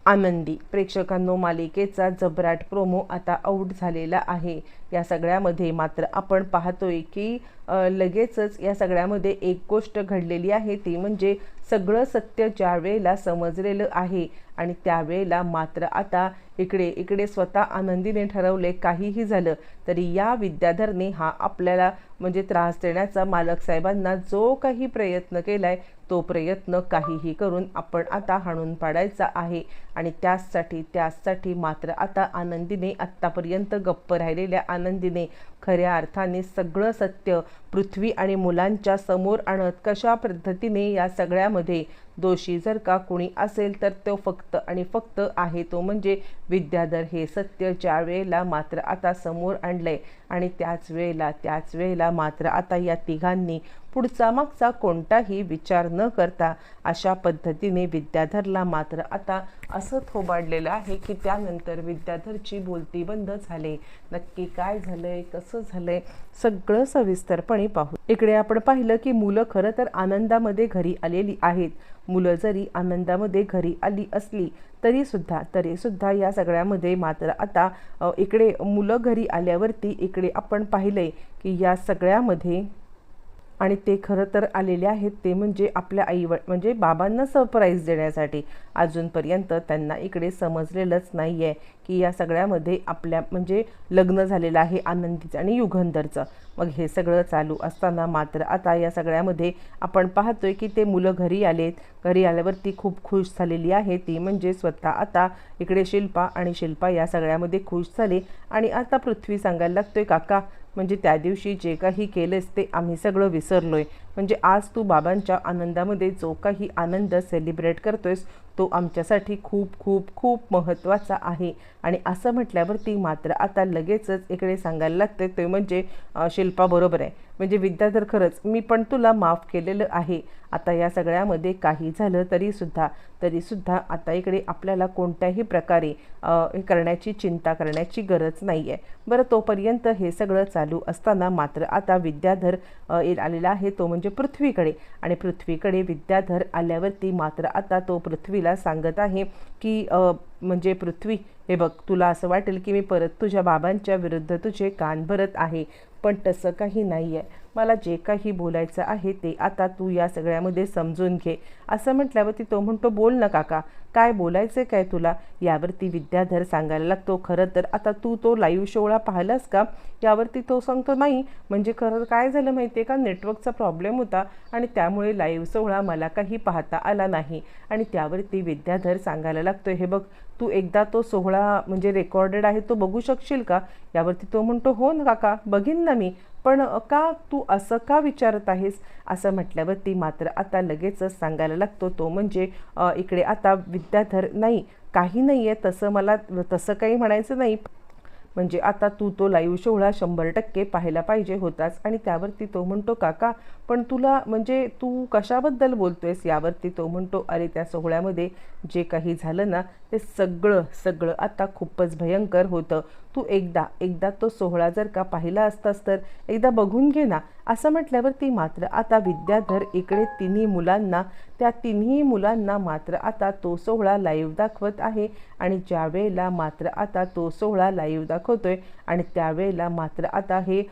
आनंदी प्रेक्षकांनो, मालिकेचा जबराट प्रोमो आता आउट झालेला आहे। या सगळ्यामध्ये मात्र आपण पाहतोय की लगेचच या सगळ्यामध्ये एक गोष्ट घडलेली आहे, ती म्हणजे सगळं सत्य ज्या वेळेला समजलेलं आहे आणि त्यावेळेला मात्र आता इकडे स्वतः आनंदीने ठरवले काहीही झालं तरी या विद्याधरने हा आपल्याला म्हणजे त्रास देण्याचा मालक साहेबांना जो काही प्रयत्न केलाय तो प्रयत्न काहीही करून आपण आता हाणून पाडायचा आहे। आणि त्याचसाठी मात्र आता आनंदीने आत्तापर्यंत गप्प राहिलेल्या आनंदीने खऱ्या अर्थाने सगळं सत्य पृथ्वी आणि मुलांच्या समोर आणत कशा पद्धतीने या सगळ्यामध्ये दोषी जर का कोणी असेल तर तो फक्त आणि फक्त आहे तो म्हणजे विद्याधर हे सत्य ज्या वेळेला मात्र आता समोर आणलंय। आणि त्याच वेळेला मात्र आता या तिघांनी पुढचा मागचा कोणताही विचार न करता अशा पद्धतीने विद्याधरला मात्र आता असं थोबाडलेलं आहे की त्यानंतर विद्याधरची बोलती बंद झाले। नक्की काय झालंय, कसं झालंय, सगळं सविस्तरपणे पाहू। इकडे आपण पाहिलं की मुलं खरं तर आनंदामध्ये घरी आलेली आहेत। मुलं जरी आनंदामध्ये घरी आली असली तरी सुद्धा या सगळ्यामध्ये मात्र आता इकडे मुलं घरी आल्यावरती इकडे आपण पाहिलंय की या सगळ्यामध्ये आणि ते खरं तर आलेले आहेत ते म्हणजे आपल्या म्हणजे बाबांना सरप्राईज देण्यासाठी। अजूनपर्यंत त्यांना इकडे समजलेलंच नाही आहे की या सगळ्यामध्ये आपल्या म्हणजे लग्न झालेलं आहे आनंदीचं आणि युगंधरचं। मग हे सगळं चालू असताना मात्र आता या सगळ्यामध्ये आपण पाहतोय की ते मुलं घरी आलेत। घरी आल्यावरती खूप खुश झालेली आहे ती म्हणजे स्वतः आता इकडे शिल्पा या सगळ्यामध्ये खुश झाले। आणि आता पृथ्वी सांगायला लागतोय काका म्हणजे त्या दिवशी जे काही केलेस ते आम्ही सगळं विसरलोय। म्हणजे आज तू बाबांच्या आनंदामध्ये जो काही आनंद सेलिब्रेट करतोयस तो आमच्यासाठी खूप खूप खूप महत्त्वाचा आहे। आणि असं म्हटल्यावरती मात्र आता लगेचच इकडे सांगायला लागते ते म्हणजे शिल्पा बरोबर आहे, म्हणजे विद्याधर खरंच मी पण तुला माफ केलेलं आहे। आता या सगळ्यामध्ये काही झालं तरी सुद्धा आता इकडे आपल्याला कोणत्याही प्रकारे करण्याची चिंता करण्याची गरज नाही आहे। बरं, तोपर्यंत हे सगळं चालू असताना मात्र आता विद्याधर आलेला आहे तो म्हणजे पृथ्वीकडे। आणि पृथ्वीकडे विद्याधर आल्यावरती मात्र आता तो पृथ्वीला सांगत आहे की म्हणजे पृथ्वी हे बघ, तुला असं वाटेल की मी परत तुझ्या बाबांच्या विरुद्ध तुझे कान भरत आहे, पण तसं काही नाही आहे। मला जे काही बोलायचं आहे ते आता तू या सगळ्यामध्ये समजून घे। असं म्हटल्यावरती तो म्हणतो बोल ना काका, काय बोलायचं काय तुला? यावरती विद्याधर सांगायला लागतो खरं तर आता तू तो लाईव्ह शोला पाहिलास का? यावरती तो सांगतो नाही, म्हणजे खरं काय झालं माहिती आहे का, नेटवर्कचा प्रॉब्लेम होता आणि त्यामुळे लाईव्ह सोहळा मला काही पाहता आला नाही। आणि त्यावरती विद्याधर सांगायला लागतोय हे बघ, तू एकदा तो सोहळा म्हणजे रेकॉर्डेड आहे तो बघू शकशील का? यावरती तो म्हणतो हो ना काका, बघीन ना मी, पण का तू असं का विचारत आहेस? असं म्हटल्यावरती मात्र आता लगेचच सांगायला लागतो तो म्हणजे इकडे आता विद्याधर नाही, काही नाही आहे तसं, मला तसं काही म्हणायचं नाही, म्हणजे आता तू तो लाईव्ह शोला 100% पाहायला पाहिजे होतास। आणि त्यावरती तो म्हणतो काका पण तुला म्हणजे तू कशाबद्दल बोलतोयस? यावरती तो म्हणतो अरे त्या सोहळ्यामध्ये जे काही झालं ना ते सगळं आता खूपच भयंकर होतं। तू एकदा तो सोहळा जर का पाहिला असतास तर एकदा बघून घे ना। असं म्हटल्यावरती मात्र आता विद्याधर इकडे त्या तिन्ही मुलांना मात्र आता तो सोहळा लाईव्ह दाखवत आहे। आणि ज्या वेळेला मात्र आता तो सोहळा लाईव्ह दाखवतोय आणि त्यावेळेला मात्र आता हे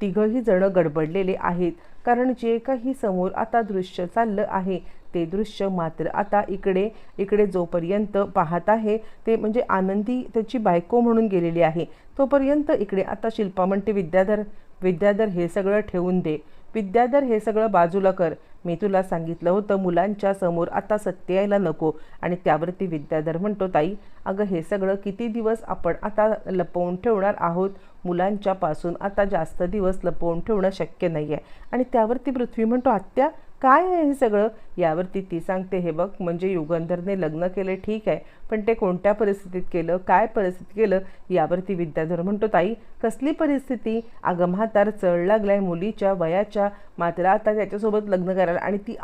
तिघही जण गडबडलेले आहेत, कारण जे काही समोर आता दृश्य चाललं आहे ते दृश्य मात्र आता इकडे जोपर्यंत पाहत आहे ते म्हणजे आनंदी त्याची बायको म्हणून गेलेली आहे तोपर्यंत इकडे आता शिल्पा म्हणते विद्याधर हे सगळं ठेवून दे, विद्याधर हे सगळं बाजूला कर, मी तुला सांगितलं होतं मुलांच्या समोर आता सत्य यायला नको। आणि त्यावरती विद्याधर म्हणतो ताई अगं हे सगळं किती दिवस आपण आता लपवून ठेवणार आहोत, मुलांच्या पासून आता जास्त दिवस लपवून ठेवणं शक्य नाही आहे। आणि त्यावरती पृथ्वी म्हणतो आत्या काय आहे हे सगळं? यावरती ती सांगते हे बघ, म्हणजे युगंधरने लग्न केले ठीक आहे, पण ते कोणत्या परिस्थितीत केलं, काय परिस्थितीत केलं? यावरती विद्याधर म्हणतो ताई कसली परिस्थिती? अगं म्हातार चढ लागलाय मुलीच्या वयाच्या, मात्र आता त्याच्यासोबत लग्न करायला, आणि ती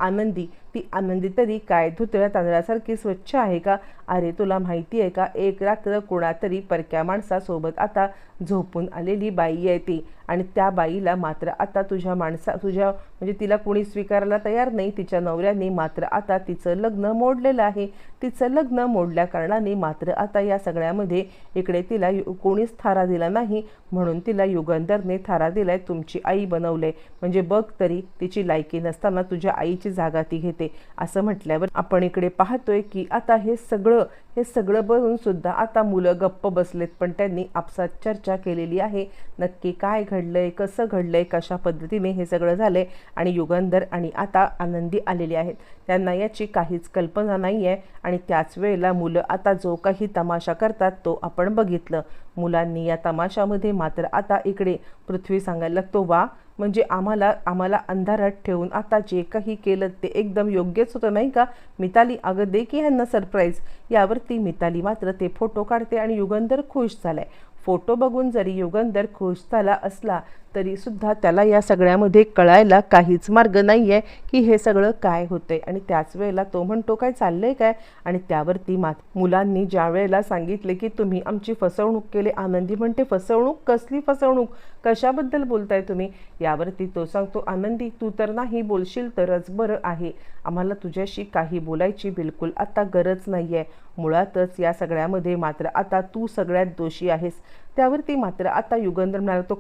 आनंदी तरी काय धुतळ्या तांदळासारखी स्वच्छ आहे का? अरे तुला माहिती आहे का, एक रात्र कोणातरी परक्या माणसासोबत आता झोपून आलेली बाई आहे ती, आणि त्या बाईला मात्र आता तुझ्या म्हणजे तिला कोणी स्वीकारायला तयार नाही। तिच्या नवऱ्याने मात्र आता तिचं लग्न मोडलेलं आहे। तिचं लग्न मोडल्या कारणाने मात्र आता या सगळ्यामध्ये इकडे तिला कोणीच थारा दिला नाही, म्हणून तिला युगंधरने थारा दिलाय, तुमची आई बनवले। म्हणजे बघ तरी, तिची लायकी नसताना तुझ्या आईची जागा ती घेते असं म्हटल्यावर आपण इकडे पाहतोय की आता हे सगळं बघून सुद्धा आता मुलं गप्प बसलेत, पण त्यांनी आपसात चर्चा केलेली आहे नक्की काय घडलंय, कसं घडलंय, कशा पद्धतीने हे सगळं झालंय। आणि युगंधर आणि आता आनंदी आलेले आहेत, त्यांना याची काहीच कल्पना नाही आहे। आणि त्याच वेळेला मुलं आता जो काही तमाशा करतात तो आपण बघितलं। मुलांनी या तमाशामध्ये मात्र आता इकडे पृथ्वी सांगायला लागतो, वा म्हणजे आम्हाला अंधारात ठेवून आता जे काही केलं ते एकदम योग्यच होतं नाही का मिताली, अगं दे की ह्यांना सरप्राईज। यावरती मिताली मात्र ते फोटो काढते आणि युगंधर खुश झालाय। फोटो बघून जरी युगंधर खुश झाला असला तरी सुद्धा त्याला या सगळ्यामध्ये कळायला काहीच मार्ग नाही आहे की हे सगळं काय होतंय। आणि त्याच वेळेला तो म्हणतो काय चाललंय काय, आणि त्यावरती मुलांनी ज्या वेळेला सांगितले की तुम्ही आमची फसवणूक केली, आनंदी म्हणते फसवणूक, कसली फसवणूक, कशाबद्दल बोलताय तुम्ही। यावरती तो सांगतो, आनंदी तू तर नाही बोलशील तरच बरं आहे, आम्हाला तुझ्याशी काही बोलायची बिलकुल आता गरज नाही आहे। मुळातच या सगळ्यामध्ये मात्र आता तू सगळ्यात दोषी आहेस। त्यावरती मात्र आता युगंधर म्हणाला, तो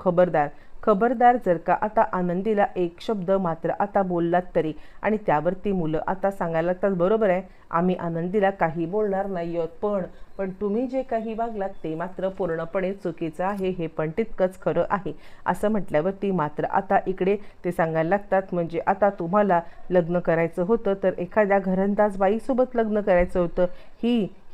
खबरदार जर का आता आनंदीला एक शब्द मात्र आता बोललात तरी। आणि त्यावरती मुलं आता सांगायला लागतात, बरोबर आहे, आम्ही आनंदीला काही बोलणार नाही आहोत, पण तुम्ही जे काही वागलात ते मात्र पूर्णपणे चुकीचं आहे, हे पण तितकंच खरं आहे असं म्हटल्यावरती मात्र आता इकडे ते सांगायला लागतात, म्हणजे आता तुम्हाला लग्न करायचं होतं तर एखाद्या घरंदाज बाईसोबत लग्न करायचं होतं।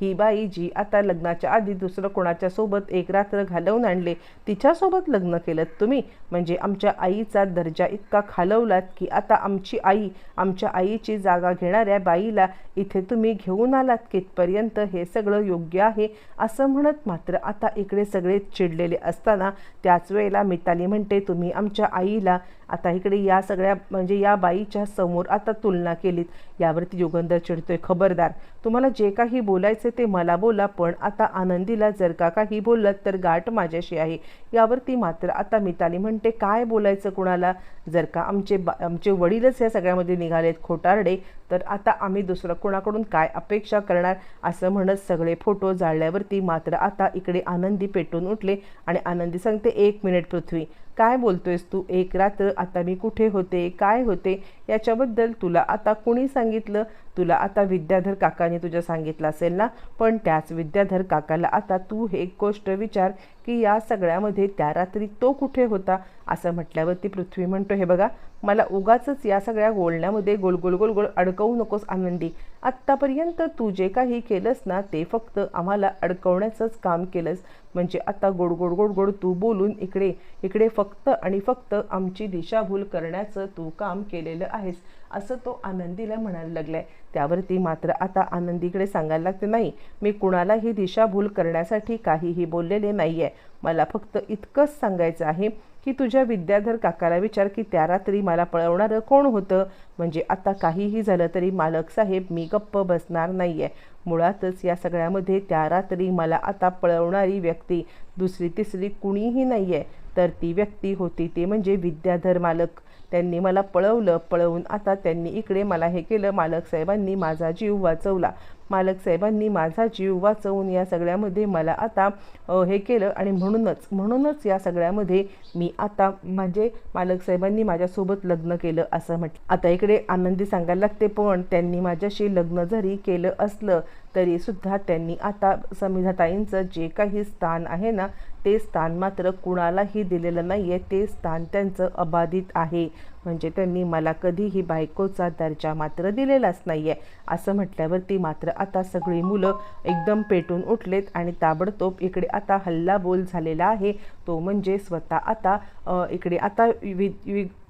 ही बाई जी आता लग्नाच्या आधी दुसरं कोणाच्या सोबत एक रात्र घालवून आणले तिच्यासोबत लग्न केलं तुम्ही, म्हणजे आमच्या आईचा दर्जा इतका खालवलात की आता आमच्या आईची जागा घेणाऱ्या बाईला इथे तुम्ही घेऊन आलात, कितपर्यंत हे सगळं योग्य आहे असं म्हणत मात्र आता इकडे सगळे चिडलेले असताना त्याच वेळेला मिताली म्हणते, तुम्ही आमच्या आईला आता इकडे या सगळ्या म्हणजे या बाईच्या समोर आता तुलना केलीत। यावरती युगंधर चिडतोय, खबरदार, तुम्हाला जे काही बोलायचे ते मला बोला, पण आता आनंदीला जर का काही बोललात तर गाठ माझ्याशी आहे। यावरती मात्र आता मिताली म्हणते, काय बोलायचं कुणाला, जर का आमचे वडीलच या सगळ्यामध्ये निघालेत खोटारडे तर आता आम्ही दुसरं कोणाकडून काय अपेक्षा करणार असं म्हणत सगळे फोटो जाळल्यावरती मात्र आता इकडे आनंदी पेटून उठले। आणि आनंदी सांगते, 1 मिनिट पृथ्वी, काय बोलतोयस तू, एक रात्र आता मी कुठे होते, काय होते याच्याबद्दल तुला आता कुणी सांगितलं, तुला आता विद्याधर काकाने तुझ्या सांगितलं असेल ना, पण त्याच विद्याधर काकाला आता तू एक गोष्ट विचार की या सगळ्यामध्ये त्या रात्री तो कुठे होता असं म्हटल्यावरती पृथ्वी म्हणतो, हे बघा, मला उगाचच या सगळ्या बोलण्यामध्ये गोल अडकवू नकोस आनंदी, आत्तापर्यंत तू जे काही केलंस ना ते फक्त आम्हाला अडकवण्याचंच काम केलंस, म्हणजे आता गोड तू बोलून इकडे फक्त आणि फक्त आमची दिशाभूल करण्याचं तू काम केलेलं आहेस असं तो आनंदीला म्हणायला लागलाय। त्यावरती मात्र आता आनंदीकडे सांगायला लागते, नाही, मी कुणालाही दिशाभूल करण्यासाठी काहीही बोललेले नाहीये, मला फक्त इतकंच सांगायचं आहे की तुझ्या विद्याधर काकाला विचार की त्या रात्री मला पळवणारं कोण होतं, म्हणजे आता काहीही झालं तरी मालक साहेब मी गप्प बसणार नाहीये। मुळातच या सगळ्यामध्ये त्या रात्री मला आता पळवणारी व्यक्ती दुसरी तिसरी कुणीही नाहीये, तर ती व्यक्ती होती ते म्हणजे विद्याधर मालक। त्यांनी मला पळवून आता त्यांनी इकडे मला हे केलं, मालक साहेबांनी माझा जीव वाचवून या सगळ्यामध्ये मला आता हे केलं, आणि म्हणूनच या सगळ्यामध्ये मी आता म्हणजे मालक साहेबांनी माझ्यासोबत लग्न केलं असं म्हटलं। आता इकडे आनंदी सांगायला लागते, पण त्यांनी माझ्याशी लग्न जरी केलं असलं तरी सुद्धा त्यांनी आता समिधाताईंचं जे काही स्थान आहे ना ते स्थान मात्र कुणालाही दिलेलं नाहीये, ते स्थान त्यांचं अबाधित आहे, म्हणजे त्यांनी मला कधीही बायकोचा दर्जा मात्र दिलेलाच नाहीये असं म्हटल्यावरती मात्र आता सगळी मुलं एकदम पेटून उठलेत। आणि ताबडतोब इकडे आता हल्लाबोल झालेला आहे, तो म्हणजे स्वतः आता इकडे आता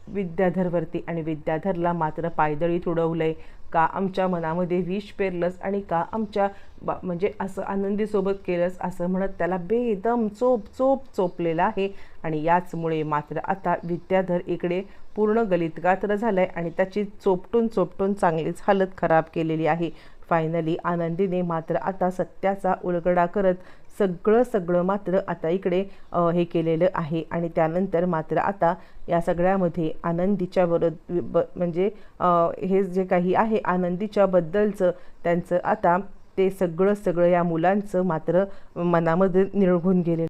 विद्याधरवरती, आणि विद्याधरला मात्र पायदळी तुडवलंय, का आमच्या मनामध्ये विष पेरलंस आणि का आमच्या म्हणजे असं आनंदीसोबत केलंस असं म्हणत त्याला बेदम चोपलेला आहे। आणि याचमुळे मात्र आता विद्याधर इकडे पूर्ण गलितगात्र झालाय आणि त्याची चोपटून चांगलीच हालत खराब केलेली आहे। फायनली आनंदीने मात्र आता सत्याचा उलगडा करत सगळं मात्र आता इकडे हे केलेलं आहे. आणि त्यानंतर मात्र आता या सगळ्यामध्ये आनंदीच्या म्हणजे हे जे काही आहे आनंदीच्या बद्दलचं त्यांचं आता ते सगळं या मुलांचं मात्र मनामध्ये निरघून गेलेलं